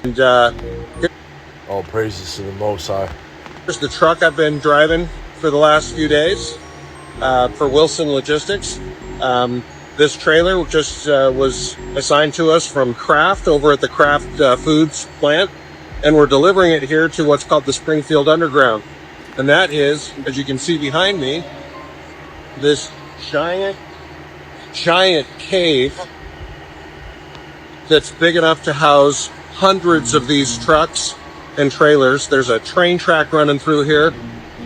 And All praises to the Most High. here's the truck I've been driving for the last few days for Wilson Logistics. This trailer just was assigned to us from Kraft over at the Kraft Foods plant, and we're delivering it here to what's called the Springfield Underground. And that is, as you can see behind me, this giant cave that's big enough to house hundreds of these trucks and trailers. There's a train track running through here.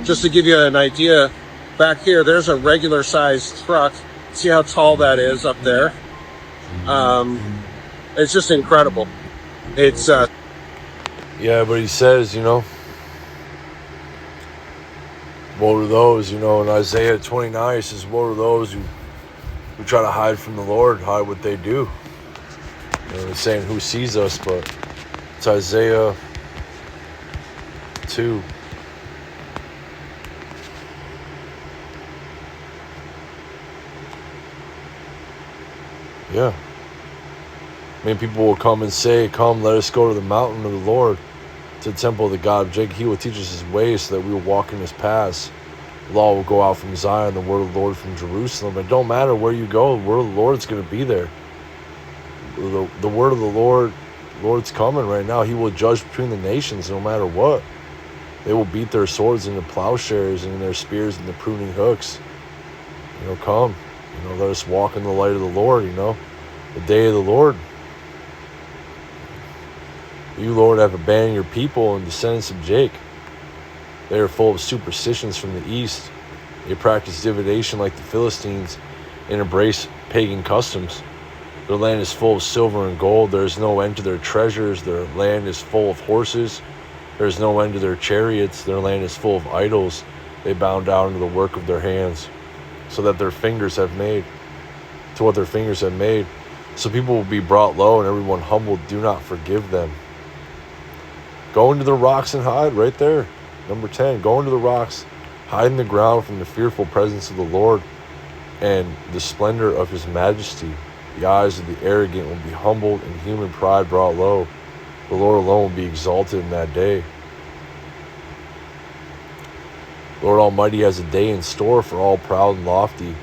Just to give you an idea, back here, there's a regular sized truck. See how tall that is up there? It's just incredible. It's Yeah, but he says, woe to those, in Isaiah 29, he says, woe to those who try to hide from the Lord, hide what they do. It's saying who sees us, but it's Isaiah 2. Yeah. People will come and say, come, let us go to the mountain of the Lord, to the temple of the God of Jacob. He will teach us his ways so that we will walk in his paths. The law will go out from Zion, the word of the Lord from Jerusalem. It don't matter where you go, the word of the Lord's going to be there. The word of the Lord's coming right now. He will judge between the nations no matter what. They will beat their swords into plowshares and their spears into pruning hooks. Come. Let us walk in the light of the Lord, the day of the Lord. You, Lord, have abandoned your people and descendants of Jacob. They are full of superstitions from the east. They practice divination like the Philistines and embrace pagan customs. Their land is full of silver and gold. There is no end to their treasures. Their land is full of horses. There is no end to their chariots. Their land is full of idols. They bow down to the work of their hands, so that their fingers have made, to what their fingers have made. So people will be brought low, and everyone humbled. Do not forgive them. Go into the rocks and hide right there. Number 10, go into the rocks, hide in the ground from the fearful presence of the Lord and the splendor of his majesty. The eyes of the arrogant will be humbled and human pride brought low. The Lord alone will be exalted in that day. The Lord Almighty has a day in store for all proud and lofty,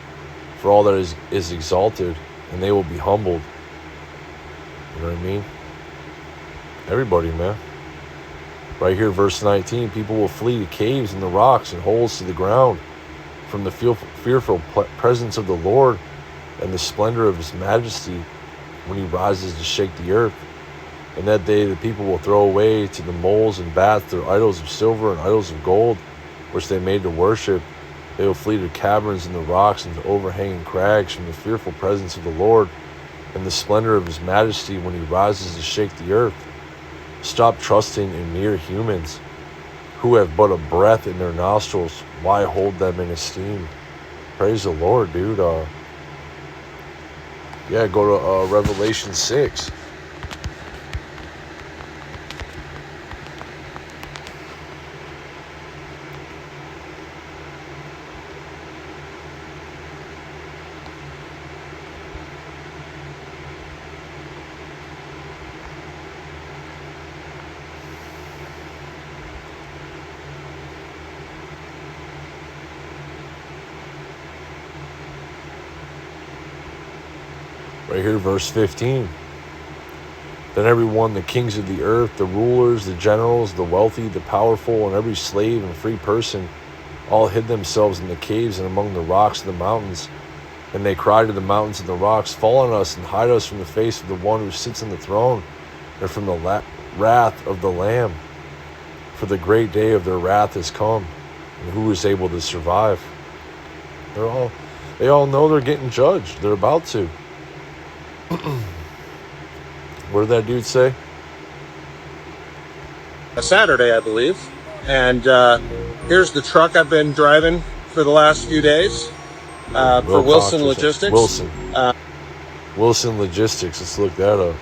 for all that is exalted, and they will be humbled. You know what I mean? Everybody, man. Right here, verse 19, people will flee to caves and the rocks and holes to the ground from the fearful presence of the Lord and the splendor of his majesty when he rises to shake the earth. And that day the people will throw away to the moles and bats their idols of silver and idols of gold, which they made to worship. They will flee to caverns in the rocks and to overhanging crags from the fearful presence of the Lord and the splendor of his majesty when he rises to shake the earth. Stop trusting in mere humans who have but a breath in their nostrils. Why hold them in esteem? Praise the Lord, dude. Go to Revelation 6. Right here, verse 15. Then everyone, the kings of the earth, the rulers, the generals, the wealthy, the powerful, and every slave and free person, all hid themselves in the caves and among the rocks of the mountains. And they cried to the mountains and the rocks, fall on us and hide us from the face of the one who sits on the throne and from the wrath of the Lamb. For the great day of their wrath has come, and who is able to survive? They all know they're getting judged. They're about to. What did that dude say? a Saturday, I believe. And here's the truck I've been driving for the last few days for Wilson Logistics. Wilson Logistics. Let's look that up.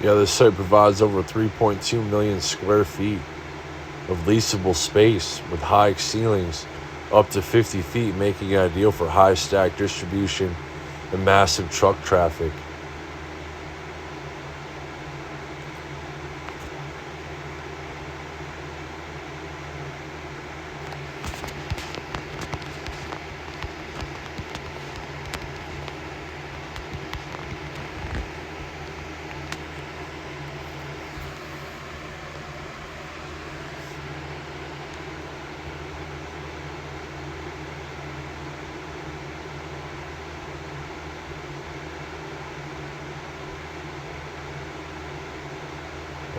Yeah, this site provides over 3.2 million square feet of leasable space with high ceilings up to 50 feet, making it ideal for high stack distribution and massive truck traffic.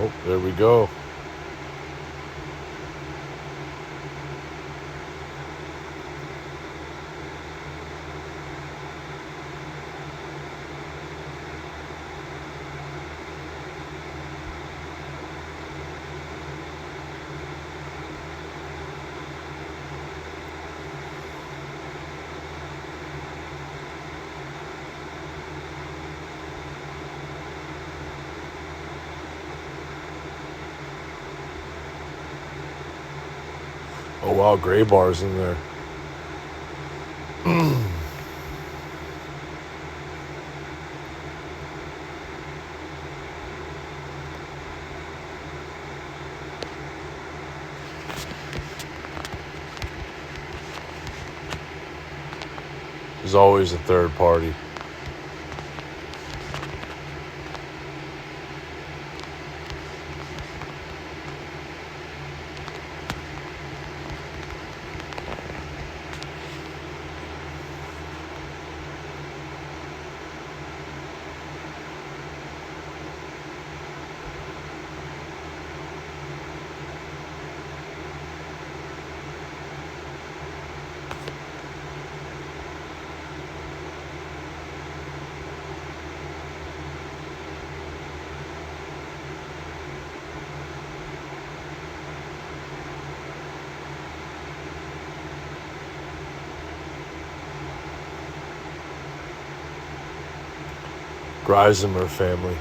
Oh, there we go. Oh wow, gray bars in there. There's always a third party. Greisemer family.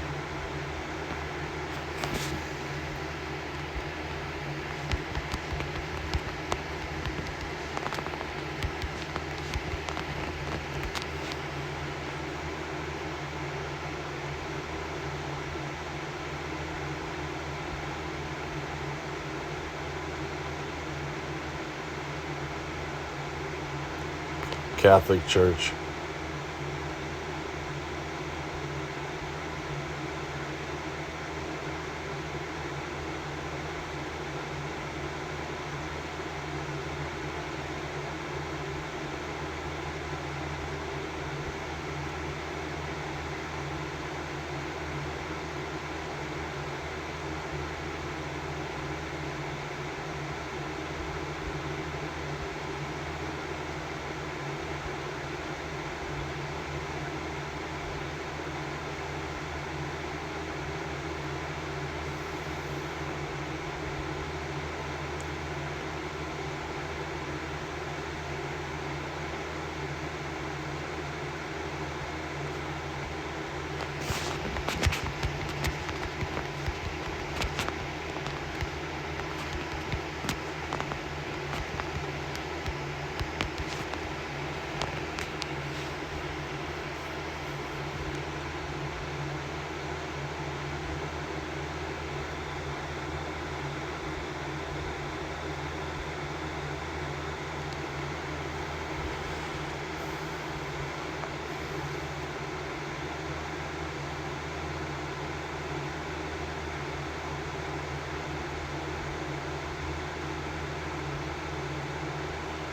Catholic Church.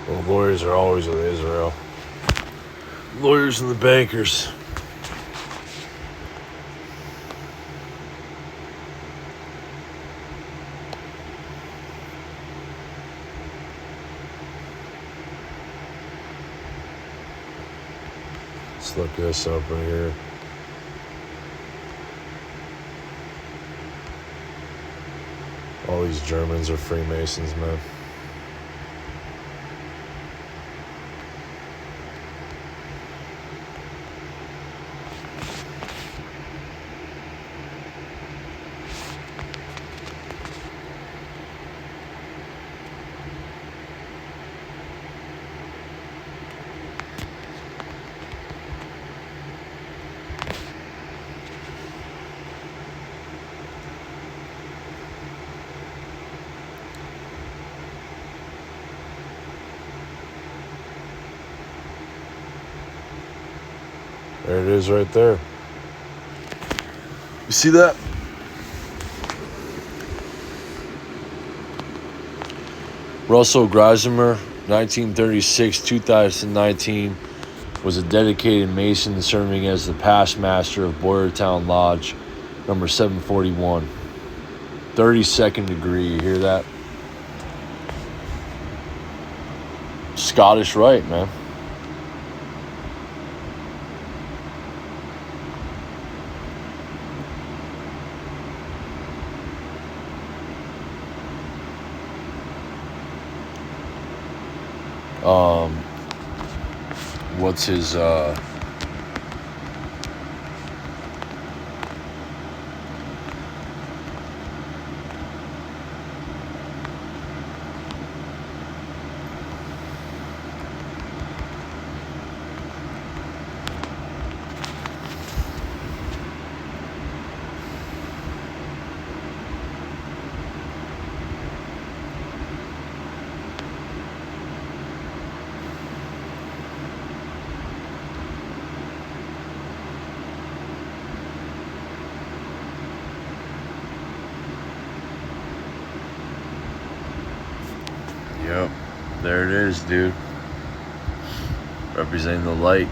Well, lawyers are always with Israel. Lawyers and the bankers. Let's look this up right here. All these Germans are Freemasons, man. There it is right there. You see that? Russell Grasimer, 1936-2019, was a dedicated Mason serving as the past master of Boyertown Lodge, number 741. 32nd degree, you hear that? Scottish Rite, man. What's his Yep, there it is, dude. Representing the light.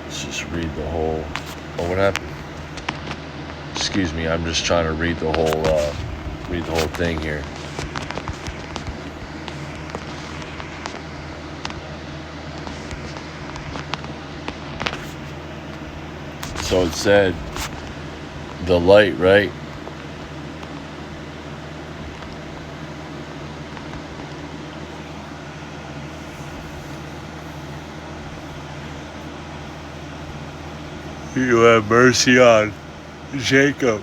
Let's just read the whole. Oh, what happened? Excuse me, I'm just trying to read the whole thing here. So it said, the light, right? You have mercy on Jacob,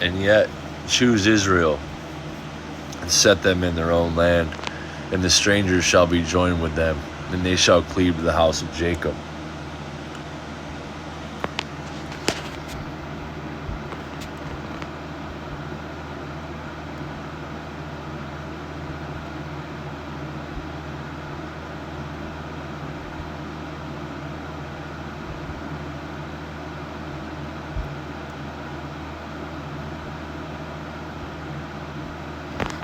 and yet choose Israel, and set them in their own land, and the strangers shall be joined with them, and they shall cleave to the house of Jacob.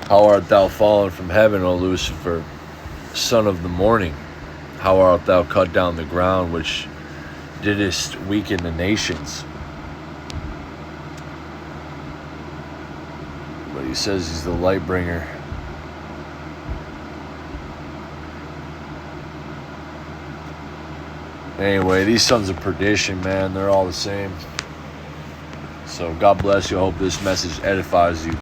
How art thou fallen from heaven, O Lucifer, son of the morning? How art thou cut down the ground, which didst weaken the nations? But he says he's the light bringer. Anyway, these sons of perdition, man, they're all the same. So God bless you. I hope this message edifies you.